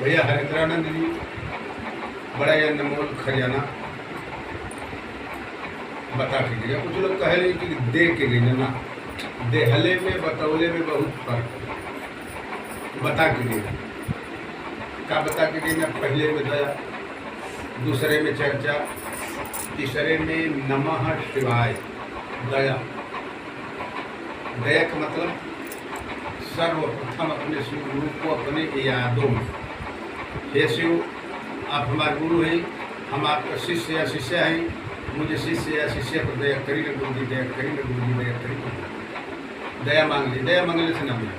भैया हरिंद्रानंद जी बड़ा ही अनमोल खजाना बता के गया। कुछ लोग कह रहे कि दे के गए ना, देहले में बतौले में बहुत फर्क है। बता के गए का बता के गए ना, पहले में दया, दूसरे में चर्चा, तीसरे में नमः शिवाय। दया, दया का मतलब सर्वप्रथम अपने शिव गुरु को अपने यादों में, हे शिव आप हमारे गुरु हैं, हम आपका शिष्य या शिष्या हैं, मुझे शिष्य या शिष्य पर दया करी न गुरु जी, दया करी न गुरु जी, दया करी। दया मांग ली, दया मांगने से ना मिला।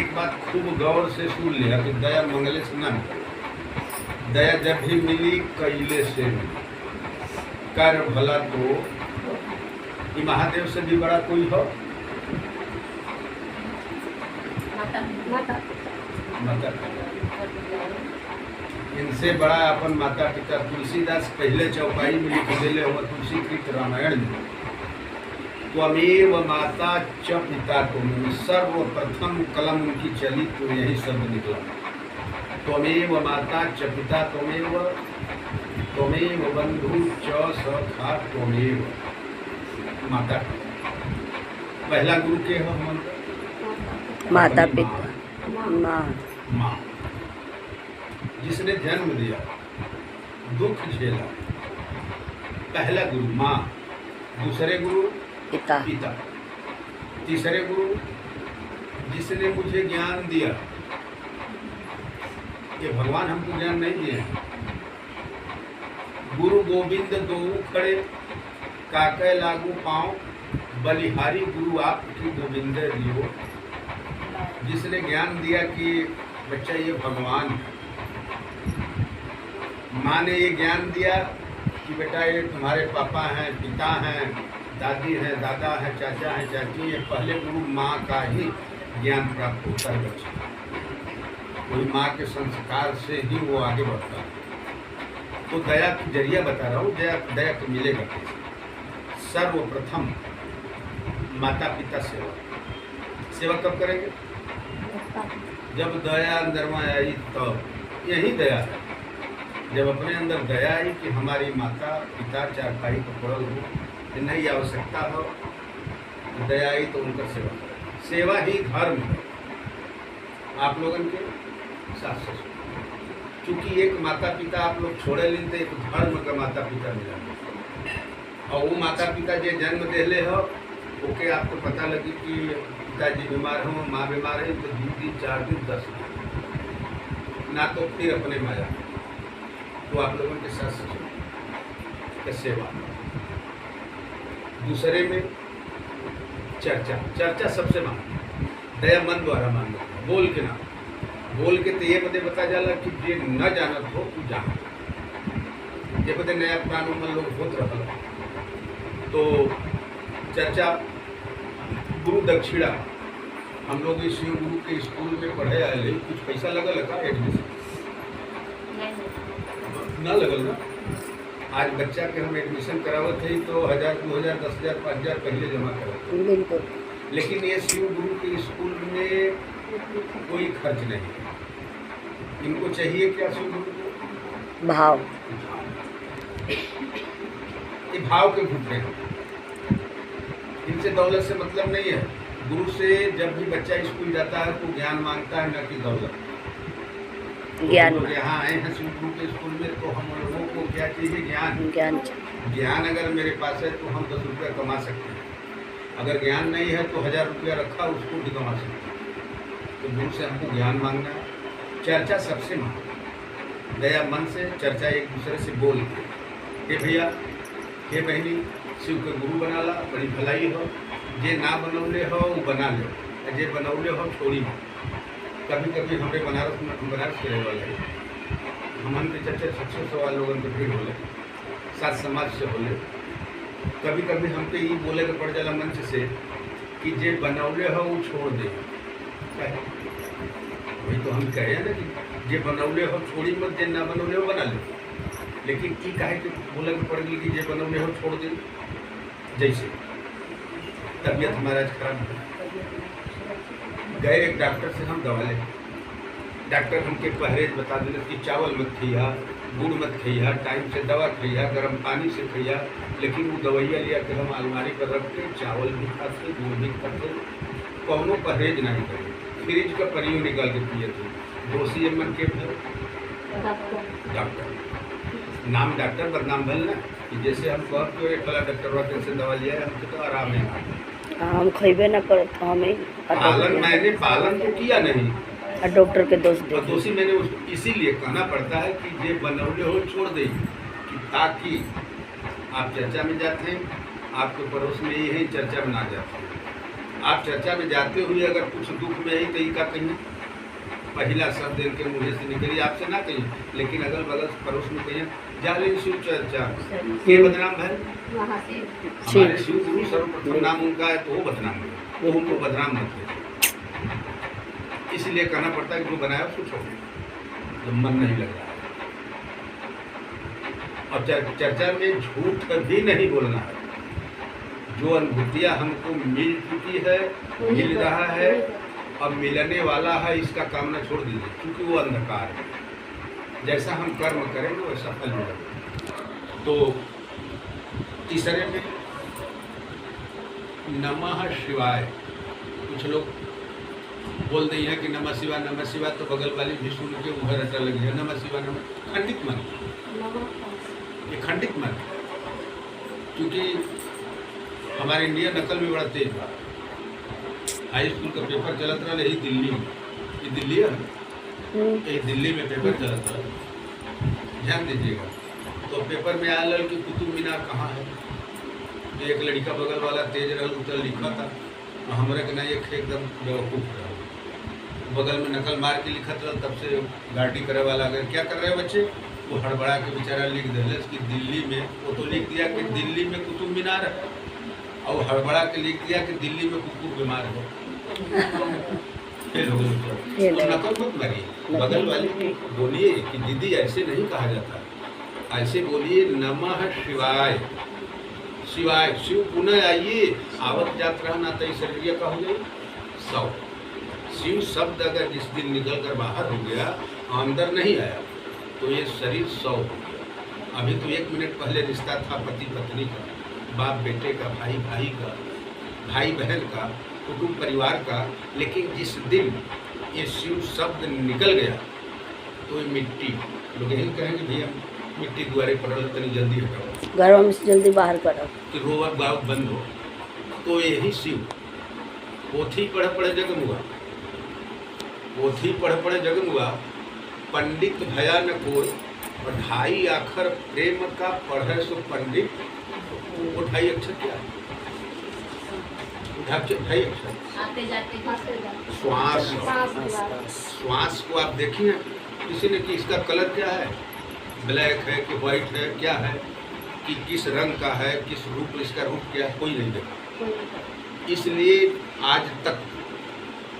एक बात खूब गौर से सुन लिया कि दया मांगने से ना मिला। दया जब भी मिली कैले से मिली। कर भला तो ये महादेव से भी बड़ा कोई हो? माता। इनसे बड़ा अपन माता पिता। तुलसीदास पहले चौपाई में लिख दिले हुआ तुलसी कृत रामायण में, त्वमेव माता च पिता तुम, सर्वप्रथम कलम उनकी चली तो यही शब्द निकला। त्वमेव माता च पिता त्वमेव, त्वमेव बंधु च सखा त्वमेव। माता पहला गुरु के हो हम माता पिता, माँ जिसने जन्म दिया, दुख झेला, पहला गुरु माँ, दूसरे गुरु पिता, तीसरे गुरु जिसने मुझे ज्ञान दिया। ये भगवान हमको ज्ञान नहीं दिए। गुरु गोविंद दो खड़े, काके लागू पाँव, बलिहारी गुरु आप की गोविंद लियो। जिसने ज्ञान दिया कि बच्चा ये भगवान है। माँ ने ये ज्ञान दिया कि बेटा ये तुम्हारे पापा हैं, पिता हैं, दादी हैं, दादा हैं, चाचा हैं, चाची हैं। पहले गुरु माँ का ही ज्ञान प्राप्त होता है बच्चे। वही माँ के संस्कार से ही वो आगे बढ़ता है। तो दया की जरिया बता रहा हूँ, दया को मिलेगा कैसे? सर्वप्रथम माता पिता सेवा। सेवा कब करेंगे? जब दया अंदर में आई तब। यही दया है। जब अपने अंदर दया आई कि हमारी माता पिता चारपाई को पड़ल हो, नहीं आवश्यकता हो, दया आई तो उनका सेवा करें। सेवा ही धर्म है आप लोगों के सास ससुर। चूँकि एक माता पिता आप लोग छोड़े लें तो एक धर्म का माता पिता मिला। और वो माता पिता जो जन्म देले हो ओके आपको पता लगी कि पिताजी बीमार हो, माँ बीमार है, तो 2 दिन 4 दिन 10 दिन ना, तो फिर अपने माया। तो आप लोगों के सास ससुर का सेवा। दूसरे में चर्चा सबसे मांग। दया मन द्वारा मांग, बोल के ना। बोल के तो ये बदे बता जाला कि जे न जानत हो तू जान। ये बदे नया प्राण में लोग होत रहा। तो चर्चा। गुरु दक्षिणा। हम लोग इस शिव गुरु के स्कूल में पढ़े आए, कुछ पैसा लगल का एडमिशन? ना लगल ना। आज बच्चा के हम एडमिशन करावत थे तो 1000, 2000, 10,000, 5,000 पहले जमा कराते। लेकिन ये शिव गुरु के स्कूल में कोई खर्च नहीं। इनको चाहिए क्या शिव गुरु को? भाव। ये भाव के भूखे हैं। इनसे दौलत से मतलब नहीं है। गुरु से जब भी बच्चा स्कूल जाता है तो ज्ञान मांगता है, न कि दौलत। ज्ञान। तो यहाँ आए हैं शिव गुरु के स्कूल में तो हम लोगों को क्या चाहिए? ज्ञान। ज्ञान अगर मेरे पास है तो हम 10 रुपया कमा सकते हैं। अगर ज्ञान नहीं है तो 1000 रुपया रखा उसको भी कमा सकते हैं। तो गुरु से हमको ज्ञान मांगना है। चर्चा सबसे मांग। दया मन से, चर्चा एक दूसरे से बोल के, हे भैया, हे बहनी, शिव के गुरु बना ला, बड़ी भलाई हो। जे ना बनौले हो वो बना लो, जे बनौले हो छोड़ी हो। कभी कभी हमें बनारस के रहे वाले हमन के चर्चा 600 लोगों के भीड़ होले, सात समाज से होले। कभी कभी हमके ये बोले के पड़ जाला मंच से कि जे बनौले हो वो छोड़ दे। वही तो हम कहे ना कि जे बनौले हो छोड़ी मत, जे ना बनौले हो बना लो। लेकिन की काहे कि बोले के पड़ गई कि जे बनौले हो छोड़ दे। जैसे तबीयत हमारा खराब है, गए एक डॉक्टर से हम दवा ले, डॉक्टर हमके परहेज बता देने कि चावल मत खइया, गुड़ मत खइया, टाइम से दवा खइया, गर्म पानी से खइया। लेकिन वो दवाइयाँ लिया के हम अलमारी पर रखते, चावल भी खाते, गुड़ भी खाते, कौनो परहेज नहीं करे। फ्रिज का परियो निकाल के पिए थे। दोषी मन के डॉक्टर नाम डॉक्टर बदनाम भल ना कि जैसे हम कह के एक वाला डॉक्टर वाले से दवा लिया हमको तो आराम है। हम खइबे ना करत हमें मैंने पालन तो किया नहीं और डॉक्टर के दोष दे और दोषी मैंने उसको इसीलिए कहना पड़ता है कि जे बनौले हो छोड़ दे कि ताकि आप चर्चा में जाते हैं, आपके पड़ोस में ये है चर्चा में ना जाते हैं। आप चर्चा में जाते हुए अगर कुछ दुख में ही कहीं का कहीं पहला शब्द इनके मुँह से निकली आपसे ना कहीं, लेकिन अगल बगल पड़ोस में कहीं जाले शिव चर्चा के बदनाम है। हमारे शिव गुरु सर्वप्रथम नाम उनका है तो वो बदनाम है, वो उनको बदनाम मत है। इसलिए कहना पड़ता है कि जो बनाया उसको छोड़ो, जब मन नहीं लग रहा है। और चर्चा में झूठ भी नहीं बोलना है। जो अनुभूतियाँ हमको मिल चुकी है, मिल रहा है अब मिलने वाला है, इसका कामना छोड़ दीजिए, क्योंकि वो अंधकार है। जैसा हम कर्म करेंगे वैसा फल मिलेगा। तो तीसरे में नमः शिवाय, कुछ लोग बोल रही है कि नमः शिवाय तो बगल वाली भी सुन के उधर रटा लगी है। नमः शिवाय नमः खंडित मन, ये खंडित मन, क्योंकि हमारे इंडिया नकल में बड़ा तेज था। हाई स्कूल का पेपर चलत रहा यही दिल्ली में, ये दिल्ली है, ये दिल्ली में पेपर चलत रहा, ध्यान दीजिएगा। तो पेपर में आया कि कुतुब मीनार कहाँ है। तो एक लड़का बगल वाला तेज रहा उतर लिखा था, हमारे के ना एक एकदम बेवकूफ़ रहा, बगल में नकल मार के लिखा था। तब से गाड़ी करे वाला अगर क्या कर रहे हैं बच्चे, वो हड़बड़ा के बेचारा लिख दे कि दिल्ली में, वो तो लिख दिया कि दिल्ली में कुतुब मीनार है, और हड़बड़ा के लिख दिया कि दिल्ली में कुकुर बीमार हो। फेल हो गए। तो नकल मत मारिए, बगल वाले को बोलिए कि दीदी ऐसे नहीं कहा जाता, ऐसे बोलिए नमः शिवाय। शिवाय शिव पुनः आइए, आवत जात रहना तो शरीर का हो गई 100। शिव शब्द अगर जिस दिन निकल कर बाहर हो गया, अंदर नहीं आया, तो ये शरीर 100 हो गया। अभी तो 1 मिनट पहले रिश्ता था पति पत्नी का, बाप बेटे का, भाई भाई का, भाई बहन का, कुटुंब परिवार का। लेकिन जिस दिन ये शिव शब्द निकल गया तो ये मिट्टी, लोग यही कहेंगे भैया मिट्टी द्वारे पड़ल तनी जल्दी हटाओ, घरों में से जल्दी बाहर करो कि रोवा गाँव बंद हो। तो यही शिव पोथी पढ़ पढ़े जगमुआ, पोथी पढ़ पढ़े जगमुआ, पंडित भया न कोई, और 2.5 अक्षर प्रेम का पढ़े सो पंडित। वो 2.5 अक्षर क्या है? 2.5 अक्षर आते जाते श्वास। श्वास को आप देखिए, किसी ने कि इसका कलर क्या है, ब्लैक है कि वाइट है, क्या है, कि किस रंग का है, किस रूप, इसका रूप क्या है, कोई नहीं देखा। इसलिए आज तक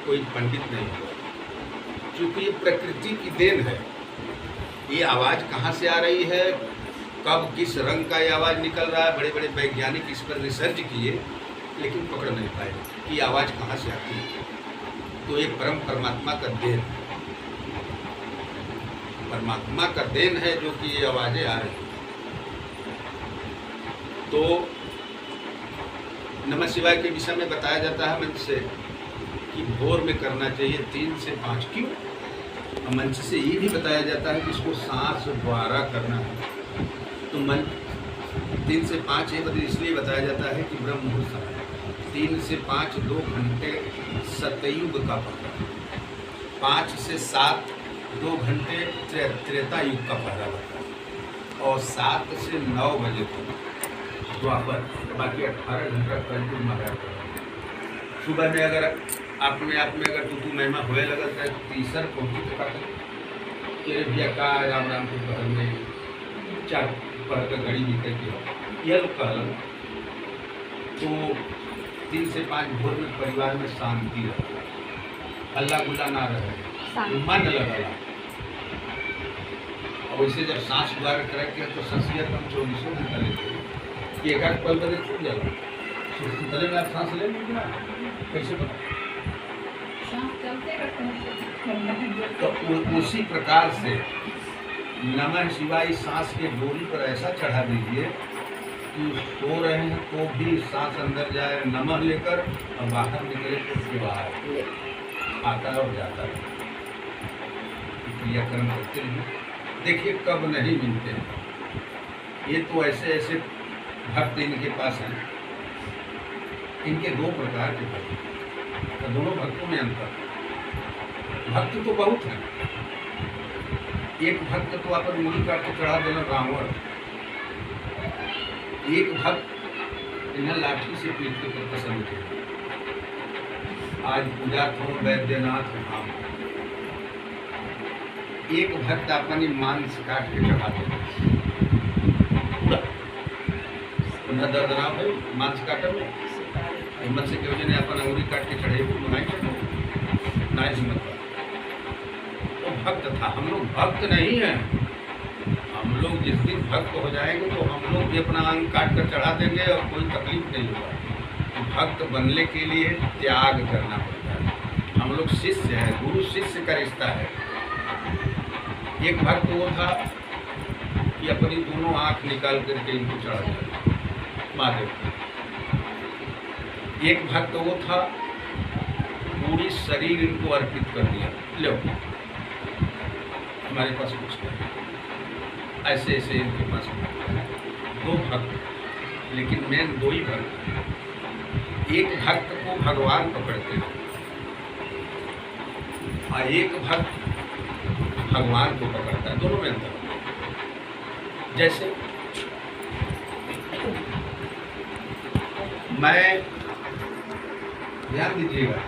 कोई पंडित नहीं हुआ, क्योंकि ये प्रकृति की देन है। ये आवाज़ कहाँ से आ रही है, कब किस रंग का ये आवाज़ निकल रहा है, बड़े बड़े वैज्ञानिक इस पर रिसर्च किए, लेकिन पकड़ नहीं पाए कि आवाज़ कहाँ से आती है। तो ये परमात्मा का देन है, परमात्मा का देन है जो कि ये आवाज़ें आ रही हैं। तो नमः शिवाय के विषय में बताया जाता है मंच से कि भोर में करना चाहिए 3 से 5। क्यों? मंच से ये भी बताया जाता है कि इसको सांस द्वारा करना है। तो मन 3 से 5 इसलिए बताया जाता है कि ब्रह्म मुहूर्त समय 3 से 5 2 घंटे सतयुग का पहरा, 5 से 7 2 घंटे त्रेता युग का पहरा लगता है, और 7 से 9 बजे तक द्वापर, बाकी 18 घंटा कलयुग महाराज। सुबह में अगर अपने आप में अगर तू महिमा होए लगा तो तीसर पहुँची तो तेरे भैया का राम राम के घर में 4 पढ़ का घड़ी निकल के यह लोग कहल। तो 3 से 5 भोर में परिवार में शांति रहे, हल्ला गुल्ला ना रहे, मन लगा। और वैसे जब सांस द्वारा करेंगे तो संस्कृत हम 24 घंटा लेते हैं कि एक आध पल बजे छूट जाएगा। तले में आप सांस ले लेंगे ना, कैसे पता? तो उसी प्रकार से नमः शिवाय सांस के डोरी पर ऐसा चढ़ा दीजिए कि सो रहे हैं तो भी सांस अंदर जाए नमः लेकर और बाहर निकले तो शिवाय आता है और जाता है। क्रियाक्रम करते हैं। देखिए कब नहीं मिलते हैं। ये तो ऐसे ऐसे भक्त इनके पास हैं। इनके दो प्रकार के भक्त, तो दोनों भक्तों में अंतर। भक्त तो बहुत हैं। एक भक्त तो अपन मूली काट के चढ़ा देना रावण, एक भक्त इन्हें लाठी से पीट के पसंद किया। आज पूजा थो वैद्यनाथ धाम, एक भक्त अपनी मांस काट के चढ़ा देना। उन्हें दर्द ना भाई मांस काटे में हिम्मत से क्यों ने अपन अंगुली काट के चढ़े ना हिम्मत। तो भक्त था। हम लोग भक्त नहीं हैं। हम लोग जिस दिन भक्त हो जाएंगे तो हम लोग भी अपना अंग काट कर चढ़ा देंगे और कोई तकलीफ नहीं होगा। तो भक्त बनने के लिए त्याग करना पड़ता है। हम लोग शिष्य हैं, गुरु शिष्य का रिश्ता है। एक भक्त वो था कि अपनी दोनों आंख निकाल करके इनको चढ़ा दिया महादेव। एक भक्त वो था पूरी शरीर इनको अर्पित कर दिया, लो हमारे पास कुछ नहीं। ऐसे ऐसे इनके पास दो भक्त, लेकिन मेन दो ही भक्त। एक भक्त को भगवान पकड़ते हैं और एक भक्त भगवान को पकड़ता है। दोनों में अंतर। जैसे मैं ध्यान दीजिएगा,